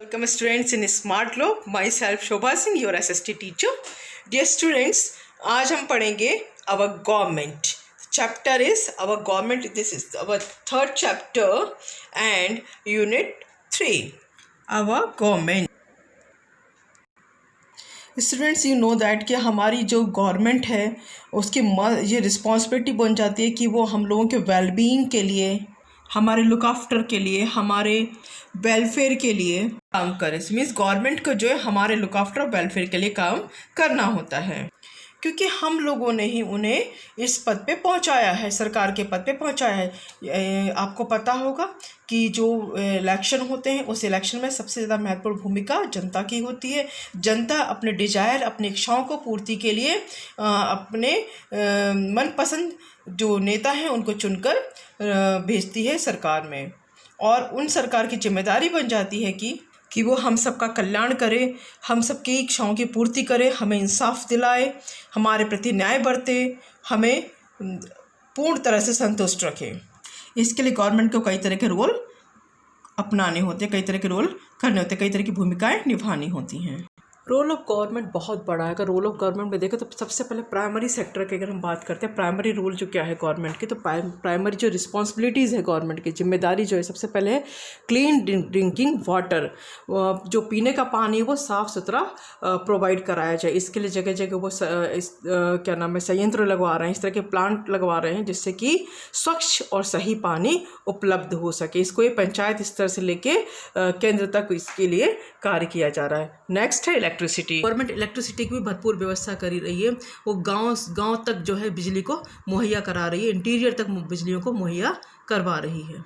Welcome students in Smart Globe. Myself Shobha Singh, your SST teacher. Dear students, आज हम पढ़ेंगे our government. Chapter is our government. This is our third chapter and unit 3. Our government. Students you know that कि हमारी जो government है उसकी ये responsibility बन जाती है कि वो हम लोगों के वेलबीइंग के लिए, हमारे लुक आफ्टर के लिए, हमारे वेलफेयर के लिए काम करे. मीन्स गवर्नमेंट को जो है हमारे लुक आफ्टर और वेलफेयर के लिए काम करना होता है, क्योंकि हम लोगों ने ही उन्हें इस पद पे पहुंचाया है, सरकार के पद पे पहुंचाया है. आपको पता होगा कि जो इलेक्शन होते हैं उस इलेक्शन में सबसे ज़्यादा महत्वपूर्ण भूमिका जनता की होती है. जनता अपने डिजायर, अपनी इच्छाओं को पूर्ति के लिए अपने मनपसंद जो नेता हैं उनको चुनकर भेजती है सरकार में, और उन सरकार की जिम्मेदारी बन जाती है कि वो हम सबका कल्याण करे, हम सबकी इच्छाओं की पूर्ति करे, हमें इंसाफ दिलाए, हमारे प्रति न्याय बरते, हमें पूर्ण तरह से संतुष्ट रखे. इसके लिए गवर्नमेंट को कई तरह के रोल अपनाने होते हैं, कई तरह के रोल करने होते हैं, कई तरह की भूमिकाएं निभानी होती हैं. रोल ऑफ गवर्नमेंट बहुत बड़ा है. अगर रोल ऑफ गवर्नमेंट में देखें तो सबसे पहले प्राइमरी सेक्टर की अगर हम बात करते हैं, प्राइमरी रोल जो क्या है गवर्नमेंट की, तो प्राइमरी जो रिस्पॉन्सिबिलिटीज़ है गवर्नमेंट की, जिम्मेदारी जो है सबसे पहले है क्लीन ड्रिंकिंग वाटर. जो पीने का पानी है वो साफ़ सुथरा प्रोवाइड कराया जाए. इसके लिए जगह जगह वो क्या नाम है संयंत्र लगवा रहे हैं, इस तरह के प्लांट लगवा रहे हैं जिससे कि स्वच्छ और सही पानी उपलब्ध हो सके. इसको ये पंचायत स्तर से लेके केंद्र तक इसके लिए कार्य किया जा रहा है. नेक्स्ट है इलेक्ट्रिसिटी. गवर्नमेंट इलेक्ट्रिसिटी की भी भरपूर व्यवस्था करी रही है. वो गांव तक जो है बिजली को मुहैया करा रही है, इंटीरियर तक बिजलियों को मुहैया करवा रही है.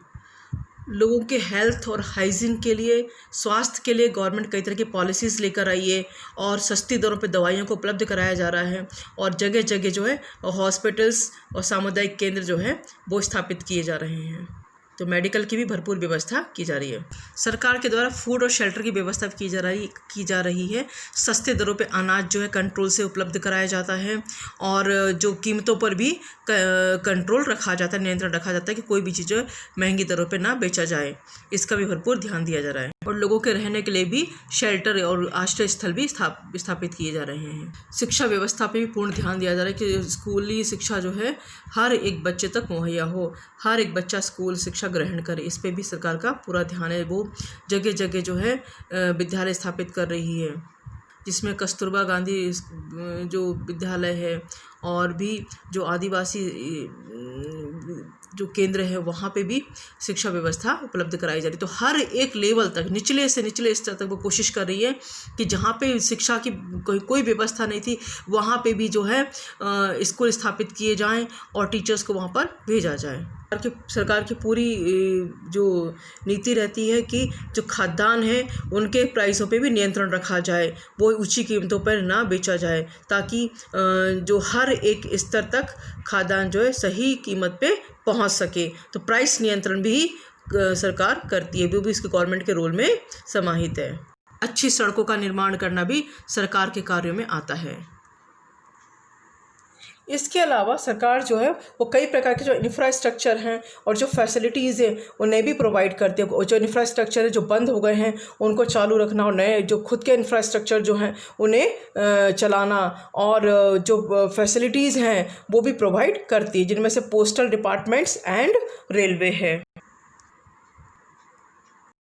लोगों के हेल्थ और हाइजीन के लिए, स्वास्थ्य के लिए गवर्नमेंट कई तरह की पॉलिसीज़ लेकर आई है और सस्ती दरों पे दवाइयों को उपलब्ध कराया जा रहा है, और जगह जगह जो है हॉस्पिटल्स और सामुदायिक केंद्र जो है वो स्थापित किए जा रहे हैं. तो मेडिकल की भी भरपूर व्यवस्था की जा रही है. सरकार के द्वारा फूड और शेल्टर की व्यवस्था की जा रही है. सस्ते दरों पे अनाज जो है कंट्रोल से उपलब्ध कराया जाता है, और जो कीमतों पर भी कंट्रोल रखा जाता है, नियंत्रण रखा जाता है कि कोई भी चीज़ महंगी दरों पे ना बेचा जाए. इसका भी भरपूर ध्यान दिया जा रहा है. और लोगों के रहने के लिए भी शेल्टर और आश्रय स्थल भी स्थापित किए जा रहे हैं. शिक्षा व्यवस्था पे भी पूर्ण ध्यान दिया जा रहा है कि स्कूली शिक्षा जो है हर एक बच्चे तक मुहैया हो, हर एक बच्चा स्कूल शिक्षा ग्रहण करे. इस पे भी सरकार का पूरा ध्यान है. वो जगह जगह जो है विद्यालय स्थापित कर रही है, जिसमें कस्तूरबा गांधी जो विद्यालय है, और भी जो आदिवासी जो केंद्र है वहाँ पे भी शिक्षा व्यवस्था उपलब्ध कराई जा रही है. तो हर एक लेवल तक, निचले से निचले स्तर तक वो कोशिश कर रही है कि जहाँ पे शिक्षा की कोई व्यवस्था नहीं थी वहाँ पे भी जो है स्कूल स्थापित किए जाएं और टीचर्स को वहाँ पर भेजा जाए. सरकार की पूरी जो नीति रहती है कि जो खाद्यान्न है उनके प्राइसों पे भी नियंत्रण रखा जाए, वो ऊंची कीमतों पर ना बेचा जाए, ताकि जो हर एक स्तर तक खाद्यान्न जो है सही कीमत पे पहुंच सके. तो प्राइस नियंत्रण भी सरकार करती है, वो भी इसके गवर्नमेंट के रोल में समाहित है. अच्छी सड़कों का निर्माण करना भी सरकार के कार्यों में आता है. इसके अलावा सरकार जो है वो कई प्रकार के जो इंफ्रास्ट्रक्चर हैं और जो फैसिलिटीज़ हैं उन्हें भी प्रोवाइड करती है. जो इंफ्रास्ट्रक्चर है जो बंद हो गए हैं उनको चालू रखना, और नए जो खुद के इंफ्रास्ट्रक्चर जो हैं उन्हें चलाना, और जो फैसिलिटीज़ हैं वो भी प्रोवाइड करती है, जिनमें से पोस्टल डिपार्टमेंट्स एंड रेलवे है.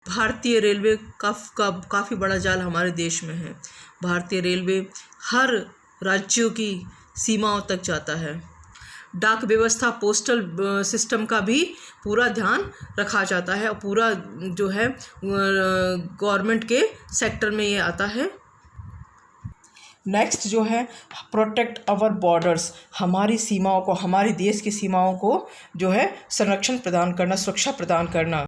भारतीय रेलवे काफ़ी बड़ा जाल हमारे देश में है. भारतीय रेलवे हर राज्यों की सीमाओं तक जाता है. डाक व्यवस्था, पोस्टल सिस्टम का भी पूरा ध्यान रखा जाता है, और पूरा जो है गवर्नमेंट के सेक्टर में ये आता है. नेक्स्ट जो है प्रोटेक्ट आवर बॉर्डर्स, हमारी सीमाओं को, हमारी देश की सीमाओं को जो है संरक्षण प्रदान करना, सुरक्षा प्रदान करना.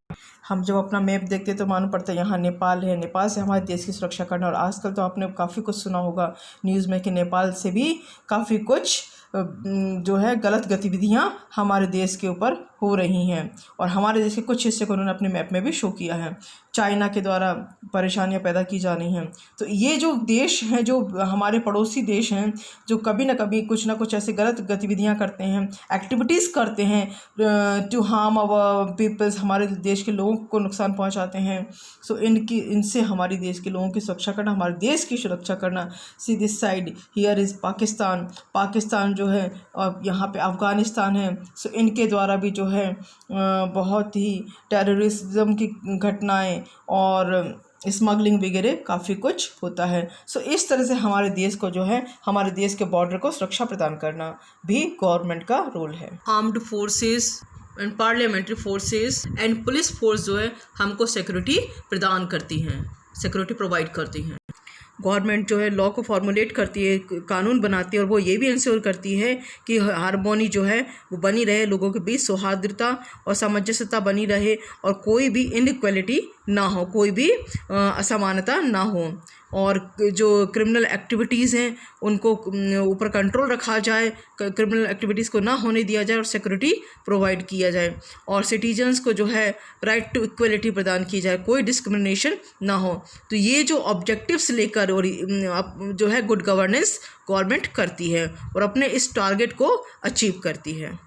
हम जब अपना मैप देखते तो मालूम पड़ता है यहाँ नेपाल है, नेपाल से हमारे देश की सुरक्षा करना. और आजकल तो आपने काफ़ी कुछ सुना होगा न्यूज़ में कि नेपाल से भी काफ़ी कुछ जो है गलत गतिविधियाँ हमारे देश के ऊपर हो रही हैं और हमारे देश के कुछ हिस्से को उन्होंने अपने मैप में भी शो किया है। चाइना के द्वारा परेशानियां पैदा की जा रही हैं। तो ये जो देश हैं, जो हमारे पड़ोसी देश हैं, जो कभी ना कभी कुछ ना कुछ ऐसे गलत गतिविधियां करते हैं, एक्टिविटीज़ करते हैं टू हार्म आवर पीपल्स, हमारे देश के लोगों को नुकसान पहुंचाते हैं। सो इनसे हमारे देश के लोगों की सुरक्षा करना, हमारे देश की सुरक्षा करना। See this side here is Pakistan जो है, और यहाँ पे अफ़गानिस्तान है। सो इनके द्वारा भी जो है बहुत ही टेररिज्म की घटनाएं और स्मगलिंग वगैरह काफ़ी कुछ होता है। सो इस तरह से हमारे देश को जो है, हमारे देश के बॉर्डर को सुरक्षा प्रदान करना भी गवर्नमेंट का रोल है। Armed forces and parliamentary forces and police force जो है हमको सिक्योरिटी प्रदान करती हैं, सिक्योरिटी प्रोवाइड करती हैं। गवर्नमेंट जो है लॉ को फॉर्मुलेट करती है, कानून बनाती है और वो ये भी इंश्योर करती है कि हार्मोनी जो है वो बनी रहे, लोगों के बीच सौहार्दता और सामंजस्यता बनी रहे और कोई भी इनइक्वालिटी ना हो, कोई भी असमानता ना हो, और जो क्रिमिनल एक्टिविटीज़ हैं उनको ऊपर कंट्रोल रखा जाए, क्रिमिनल एक्टिविटीज़ को ना होने दिया जाए और सिक्योरिटी प्रोवाइड किया जाए, और सिटीजन्स को जो है राइट टू इक्वलिटी प्रदान की जाए, कोई डिस्क्रिमिनेशन ना हो। तो ये जो ऑब्जेक्टिव्स लेकर और जो है गुड गवर्नेंस गवर्नमेंट करती है और अपने इस टारगेट को अचीव करती है।